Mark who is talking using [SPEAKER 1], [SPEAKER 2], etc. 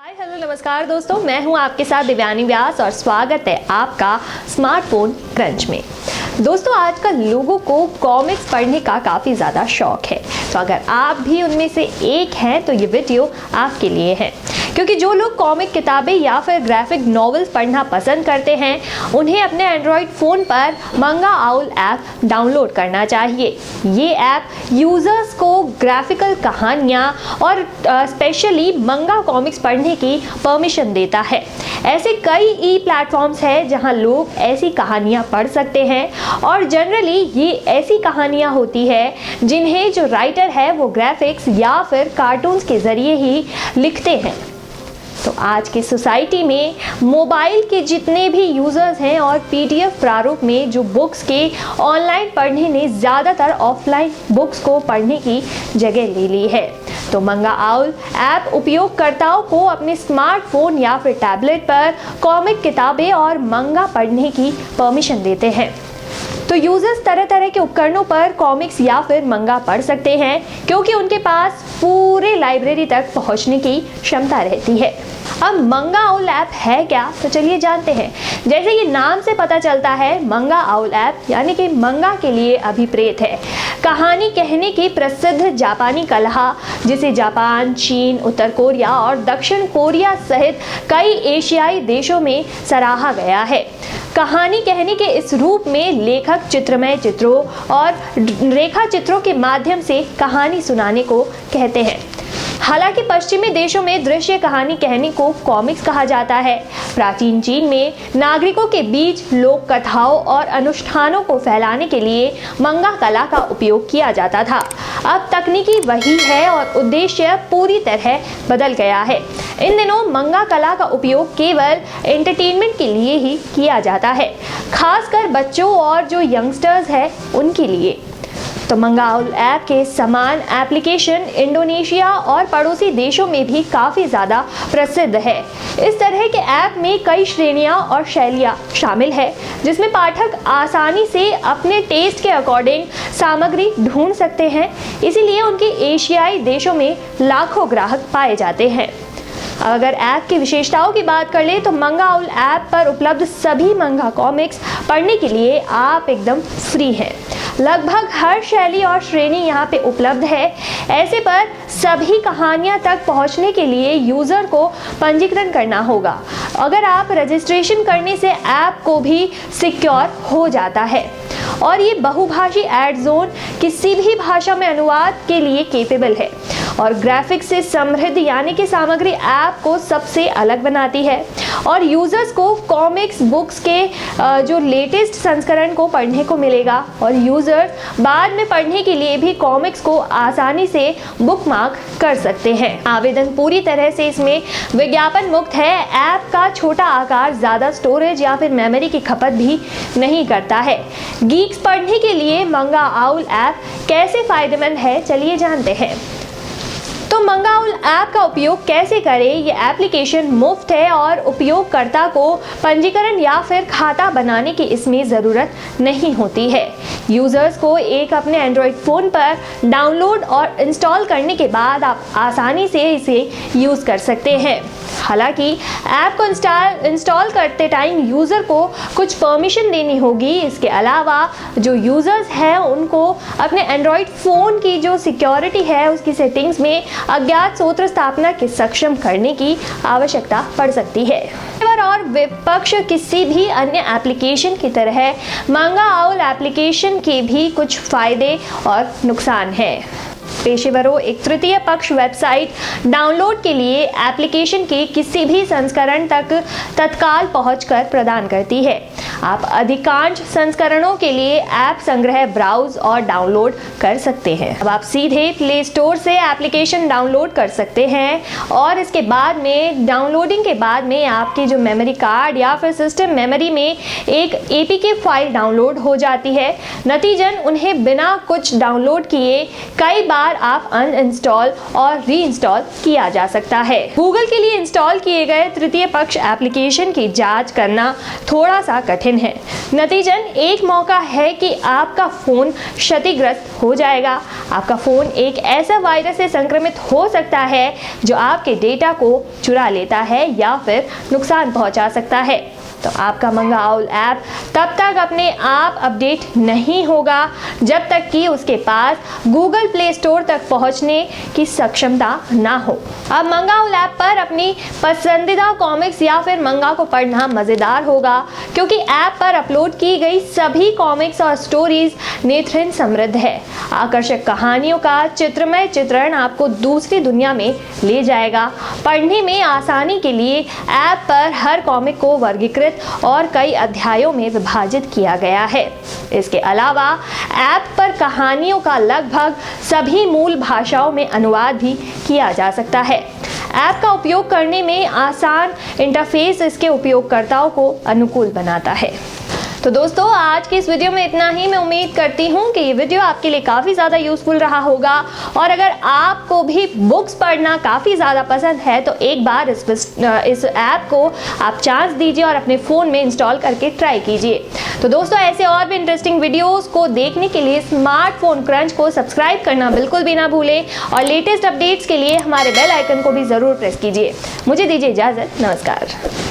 [SPEAKER 1] Hi hello नमस्कार दोस्तों, मैं हूं आपके साथ दिव्यानी व्यास और स्वागत है आपका स्मार्टफोन क्रंच में। दोस्तों, आजकल लोगों को कॉमिक्स पढ़ने का काफ़ी ज़्यादा शौक है, तो अगर आप भी उनमें से एक हैं तो ये वीडियो आपके लिए है, क्योंकि जो लोग कॉमिक किताबें या फिर ग्राफिक नॉवेल्स पढ़ना पसंद करते हैं उन्हें अपने एंड्रॉयड फ़ोन पर मंगा आउल ऐप डाउनलोड करना चाहिए। ये ऐप यूज़र्स को ग्राफिकल कहानियाँ और स्पेशली मंगा कॉमिक्स पढ़ने की परमिशन देता है। ऐसे कई ई प्लेटफॉर्म्स हैं जहां लोग ऐसी कहानियां पढ़ सकते हैं और जनरली ये ऐसी कहानियां होती है जिन्हें जो राइटर है वो ग्राफिक्स या फिर कार्टून्स के ज़रिए ही लिखते हैं। तो आज की सोसाइटी में मोबाइल के जितने भी यूज़र्स हैं और पीडीएफ प्रारूप में जो बुक्स के ऑनलाइन पढ़ने ने ज़्यादातर ऑफलाइन बुक्स को पढ़ने की जगह ले ली है। तो मंगा आउल ऐप उपयोगकर्ताओं को अपने स्मार्टफोन या फिर टैबलेट पर कॉमिक किताबें और मंगा पढ़ने की परमिशन देते हैं। तो यूजर्स तरह तरह के उपकरणों पर कॉमिक्स या फिर मंगा पढ़ सकते हैं, क्योंकि उनके पास पूरे लाइब्रेरी तक पहुंचने की क्षमता रहती है। अब मंगा आउल ऐप है क्या, तो चलिए जानते हैं। जैसे ये नाम से पता चलता है, मंगा आउल ऐप यानी कि मंगा के लिए अभिप्रेत है। कहानी कहने की प्रसिद्ध जापानी कला, जिसे जापान, चीन, उत्तर कोरिया और दक्षिण कोरिया सहित कई एशियाई देशों में सराहा गया है। कहानी कहने के इस रूप में लेखक चित्रमय चित्रों और रेखा चित्रों के माध्यम से कहानी सुनाने को कहते हैं। हालांकि पश्चिमी देशों में दृश्य कहानी कहने को कॉमिक्स कहा जाता है। प्राचीन चीन में नागरिकों के बीच लोक कथाओं और अनुष्ठानों को फैलाने के लिए मंगा कला का उपयोग किया जाता था। अब तकनीकी वही है और उद्देश्य पूरी तरह बदल गया है। इन दिनों मंगा कला का उपयोग केवल एंटरटेनमेंट के लिए ही किया जाता है, खासकर बच्चों और जो यंगस्टर्स हैं उनके लिए। तो मंगा आउल ऐप के समान एप्लीकेशन इंडोनेशिया और पड़ोसी देशों में भी काफ़ी ज़्यादा प्रसिद्ध है। इस तरह के ऐप में कई श्रेणियां और शैलियां शामिल है, जिसमें पाठक आसानी से अपने टेस्ट के अकॉर्डिंग सामग्री ढूंढ सकते हैं। इसीलिए उनके एशियाई देशों में लाखों ग्राहक पाए जाते हैं। अगर ऐप की विशेषताओं की बात कर ले तो मंगा आउल ऐप पर उपलब्ध सभी मंगा कॉमिक्स पढ़ने के लिए आप एकदम फ्री हैं। लगभग हर शैली और श्रेणी यहाँ पे उपलब्ध है। ऐसे पर सभी कहानियाँ तक पहुँचने के लिए यूज़र को पंजीकरण करना होगा। अगर आप रजिस्ट्रेशन करने से ऐप को भी सिक्योर हो जाता है और ये बहुभाषी एड जोन किसी भी भाषा में अनुवाद के लिए केपेबल है और ग्राफिक्स से समृद्ध यानी कि सामग्री ऐप को सबसे अलग बनाती है और यूजर्स को कॉमिक्स बुक्स के जो लेटेस्ट संस्करण को पढ़ने को मिलेगा और यूजर्स बाद में पढ़ने के लिए भी कॉमिक्स को आसानी से बुकमार्क कर सकते हैं। आवेदन पूरी तरह से इसमें विज्ञापन मुक्त है। ऐप का छोटा आकार ज़्यादा स्टोरेज या फिर मेमोरी की खपत भी नहीं करता है। गीक्स पढ़ने के लिए मंगा आउल ऐप कैसे फायदेमंद है, चलिए जानते हैं। तो मंगा आउल ऐप का उपयोग कैसे करें? ये एप्लीकेशन मुफ्त है और उपयोगकर्ता को पंजीकरण या फिर खाता बनाने की इसमें ज़रूरत नहीं होती है। यूज़र्स को एक अपने एंड्रॉयड फ़ोन पर डाउनलोड और इंस्टॉल करने के बाद आप आसानी से इसे यूज़ कर सकते हैं। हालांकि ऐप को इंस्टॉल करते टाइम यूज़र को कुछ परमिशन देनी होगी। इसके अलावा जो यूज़र्स हैं उनको अपने एंड्रॉयड फ़ोन की जो सिक्योरिटी है उसकी सेटिंग्स में अज्ञात स्रोत स्थापना के सक्षम करने की आवश्यकता पड़ सकती है। और विपक्ष किसी भी अन्य एप्लीकेशन की तरह मंगा आउल एप्लीकेशन के भी कुछ फायदे और नुकसान हैं। पेशेवरों एक तृतीय पक्ष वेबसाइट डाउनलोड के लिए एप्लीकेशन के किसी भी संस्करण तक तत्काल पहुंचकर प्रदान करती है। आप अधिकांश संस्करणों के लिए ऐप संग्रह ब्राउज और डाउनलोड कर सकते हैं। अब आप सीधे प्ले स्टोर से एप्लीकेशन डाउनलोड कर सकते हैं और इसके बाद में डाउनलोडिंग के बाद में आपके जो मेमोरी कार्ड या फिर सिस्टम मेमोरी में एक एपीके फाइल डाउनलोड हो जाती है। नतीजन उन्हें बिना कुछ डाउनलोड किए कई बार आप अनइंस्टॉल और रीइंस्टॉल किया जा सकता है। गूगल के लिए इंस्टॉल किए गए तृतीय पक्ष एप्लीकेशन की जांच करना थोड़ा सा कठिन कठिन है। नतीजन एक मौका है कि आपका फ़ोन क्षतिग्रस्त हो जाएगा। आपका फ़ोन एक ऐसा वायरस से संक्रमित हो सकता है जो आपके डेटा को चुरा लेता है या फिर नुकसान पहुंचा सकता है। तो आपका मंगाउल ऐप तब तक अपने आप अपडेट नहीं होगा जब तक कि उसके पास गूगल प्ले स्टोर तक पहुंचने की सक्षमता ना हो। अब मंगाउल ऐप पर अपनी पसंदीदा कॉमिक्स या फिर मंगा को पढ़ना मज़ेदार होगा, क्योंकि ऐप पर अपलोड की गई सभी कॉमिक्स और स्टोरीज नेत्रहीन समृद्ध है। आकर्षक कहानियों का चित्रमय चित्रण आपको दूसरी दुनिया में ले जाएगा। पढ़ने में आसानी के लिए ऐप पर हर कॉमिक को वर्गीकृत और कई अध्यायों में विभाजित किया गया है। इसके अलावा ऐप पर कहानियों का लगभग सभी मूल भाषाओं में अनुवाद भी किया जा सकता है। ऐप का उपयोग करने में आसान इंटरफेस इसके उपयोगकर्ताओं को अनुकूल बनाता है। तो दोस्तों, आज की इस वीडियो में इतना ही। मैं उम्मीद करती हूँ कि ये वीडियो आपके लिए काफ़ी ज़्यादा यूज़फुल रहा होगा, और अगर आपको भी बुक्स पढ़ना काफ़ी ज़्यादा पसंद है तो एक बार इस ऐप को आप चांस दीजिए और अपने फ़ोन में इंस्टॉल करके ट्राई कीजिए। तो दोस्तों, ऐसे और भी इंटरेस्टिंग वीडियोज़ को देखने के लिए स्मार्टफोन क्रंच को सब्सक्राइब करना बिल्कुल भी ना भूलें, और लेटेस्ट अपडेट्स के लिए हमारे बेल आइकन को भी ज़रूर प्रेस कीजिए। मुझे दीजिए इजाज़त। नमस्कार।